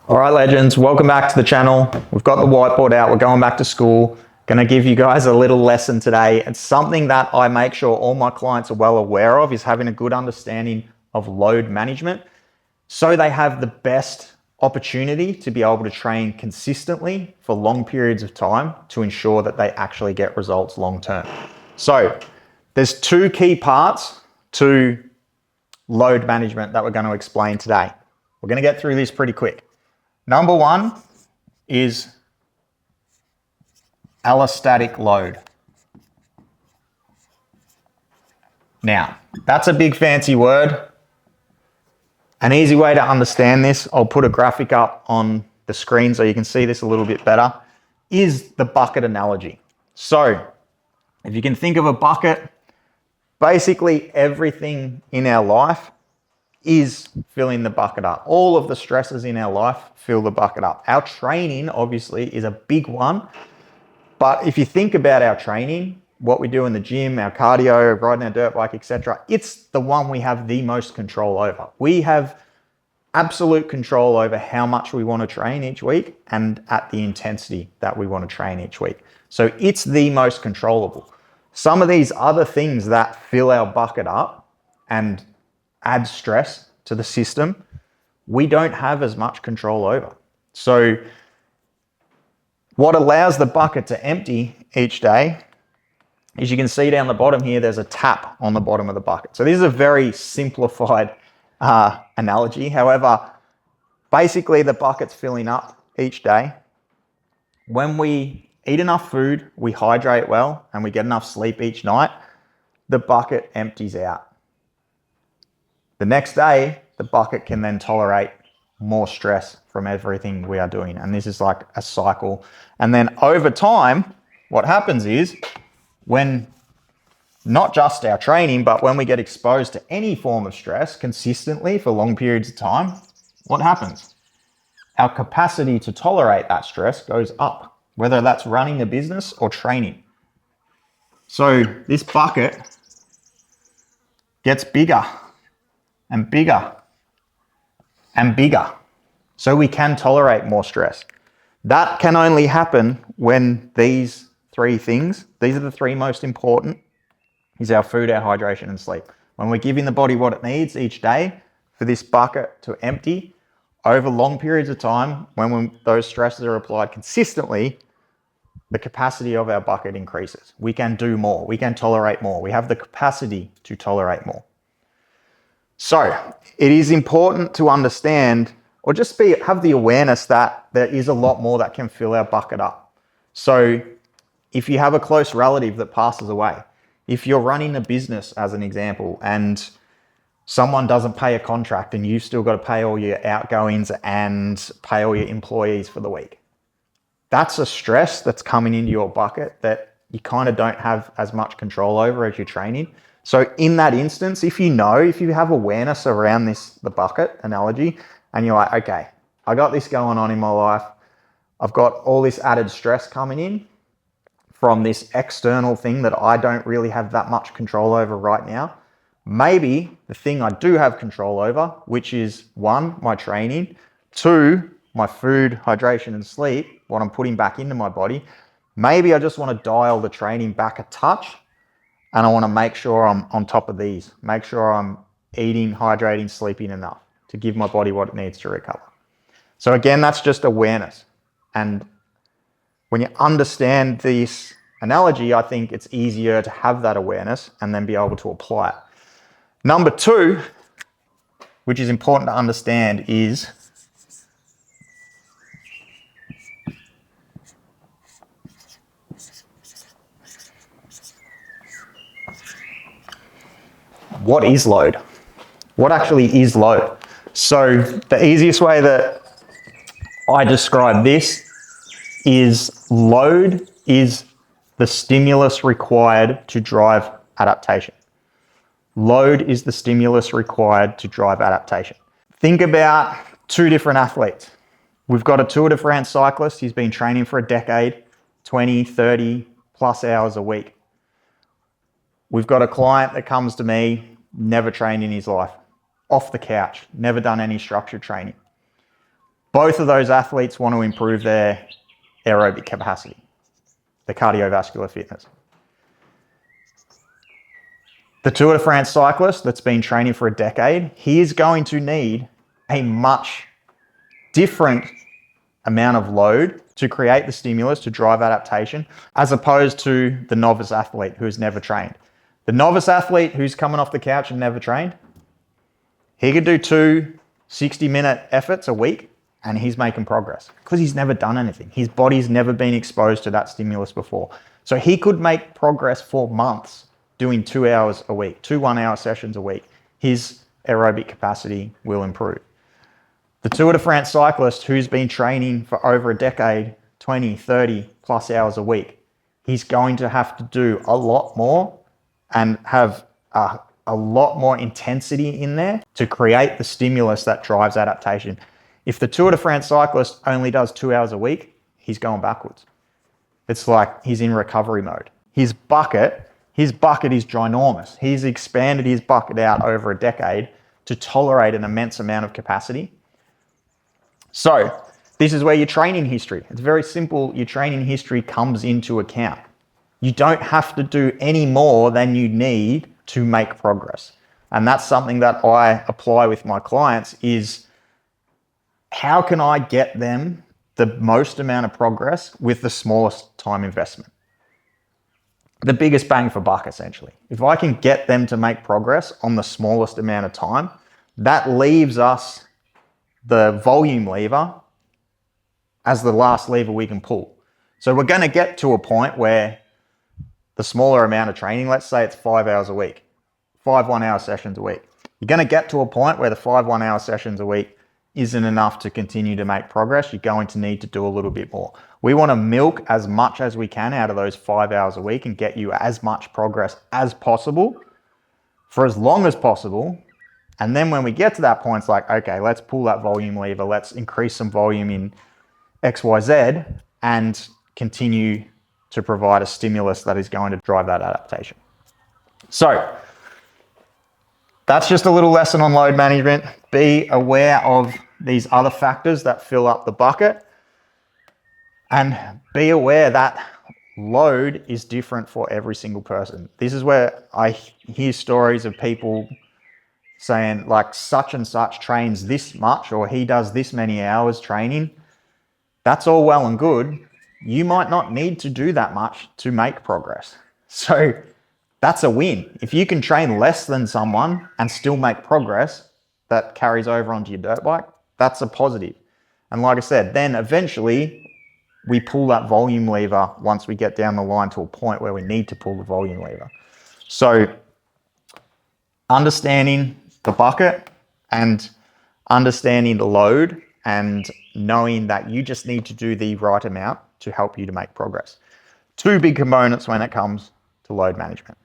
All right, legends, welcome back to the channel. We've got the whiteboard out, we're going back to school. Gonna give you guys a little lesson today. It's something that I make sure all my clients are well aware of, is having a good understanding of load management so they have the best opportunity to be able to train consistently for long periods of time to ensure that they actually get results long term. So there's two key parts to load management that we're going to explain today. We're going to get through this pretty quick. Number one is allostatic load. Now, that's a big fancy word. An easy way to understand this, I'll put a graphic up on the screen so you can see this a little bit better, is the bucket analogy. So, if you can think of a bucket, basically everything in our life is filling the bucket up. All of the stresses in our life fill the bucket up. Our training, obviously, is a big one. But if you think about our training, what we do in the gym, our cardio, riding our dirt bike, etc., it's the one we have the most control over. We have absolute control over how much we want to train each week and at the intensity that we want to train each week. So it's the most controllable. Some of these other things that fill our bucket up and add stress to the system, we don't have as much control over. So what allows the bucket to empty each day, as you can see down the bottom here, there's a tap on the bottom of the bucket. So this is a very simplified analogy. However, basically the bucket's filling up each day. When we eat enough food, we hydrate well, and we get enough sleep each night, the bucket empties out. The next day, the bucket can then tolerate more stress from everything we are doing. And this is like a cycle. And then over time, what happens is when not just our training, but when we get exposed to any form of stress consistently for long periods of time, what happens? Our capacity to tolerate that stress goes up, whether that's running a business or training. So this bucket gets bigger and bigger and bigger, so we can tolerate more stress. That can only happen when these three things, these are the three most important, is our food, our hydration, and sleep. When we're giving the body what it needs each day for this bucket to empty over long periods of time, when those stresses are applied consistently, the capacity of our bucket increases. We can do more, we can tolerate more, we have the capacity to tolerate more. So it is important to understand, or just have the awareness that there is a lot more that can fill our bucket up. So if you have a close relative that passes away, if you're running a business as an example and someone doesn't pay a contract and you've still got to pay all your outgoings and pay all your employees for the week, that's a stress that's coming into your bucket that you kind of don't have as much control over as you're training. So in that instance, if you have awareness around the bucket analogy, and you're like, okay, I got this going on in my life, I've got all this added stress coming in from this external thing that I don't really have that much control over right now. Maybe the thing I do have control over, which is 1, my training, 2, my food, hydration, and sleep, what I'm putting back into my body, maybe I just want to dial the training back a touch, and I want to make sure I'm on top of these, make sure I'm eating, hydrating, sleeping enough to give my body what it needs to recover. So again, that's just awareness. And when you understand this analogy, I think it's easier to have that awareness and then be able to apply it. Number 2, which is important to understand, is what is load? What actually is load? So the easiest way that I describe this is load is the stimulus required to drive adaptation. Load is the stimulus required to drive adaptation. Think about 2 different athletes. We've got a Tour de France cyclist. He's been training for a decade, 20, 30 plus hours a week. We've got a client that comes to me, never trained in his life, off the couch, never done any structured training. Both of those athletes want to improve their aerobic capacity, the cardiovascular fitness. The Tour de France cyclist that's been training for a decade, he is going to need a much different amount of load to create the stimulus to drive adaptation, as opposed to the novice athlete who's never trained. The novice athlete who's coming off the couch and never trained, he could do 2 60-minute efforts a week and he's making progress because he's never done anything. His body's never been exposed to that stimulus before. So he could make progress for months doing 2 hours a week, 2 1-hour sessions a week. His aerobic capacity will improve. The Tour de France cyclist who's been training for over a decade, 20, 30 plus hours a week, he's going to have to do a lot more and have a lot more intensity in there to create the stimulus that drives adaptation. If the Tour de France cyclist only does 2 hours a week, he's going backwards. It's like he's in recovery mode. His bucket is ginormous. He's expanded his bucket out over a decade to tolerate an immense amount of capacity. So this is where your training history, it's very simple. Your training history comes into account. You don't have to do any more than you need to make progress. And that's something that I apply with my clients is how can I get them the most amount of progress with the smallest time investment? The biggest bang for buck, essentially. If I can get them to make progress on the smallest amount of time, that leaves us the volume lever as the last lever we can pull. So we're going to get to a point where the smaller amount of training, let's say it's 5 hours a week, 5 1-hour sessions a week. You're going to get to a point where the 5 1-hour sessions a week isn't enough to continue to make progress. You're going to need to do a little bit more. We want to milk as much as we can out of those 5 hours a week and get you as much progress as possible for as long as possible. And then when we get to that point, it's like, okay, let's pull that volume lever. Let's increase some volume in XYZ and continue to provide a stimulus that is going to drive that adaptation. So that's just a little lesson on load management. Be aware of these other factors that fill up the bucket and be aware that load is different for every single person. This is where I hear stories of people saying like such and such trains this much or he does this many hours training. That's all well and good. You might not need to do that much to make progress. So that's a win. If you can train less than someone and still make progress that carries over onto your dirt bike, that's a positive. And like I said, then eventually we pull that volume lever once we get down the line to a point where we need to pull the volume lever. So understanding the bucket and understanding the load and knowing that you just need to do the right amount to help you to make progress. 2 big components when it comes to load management.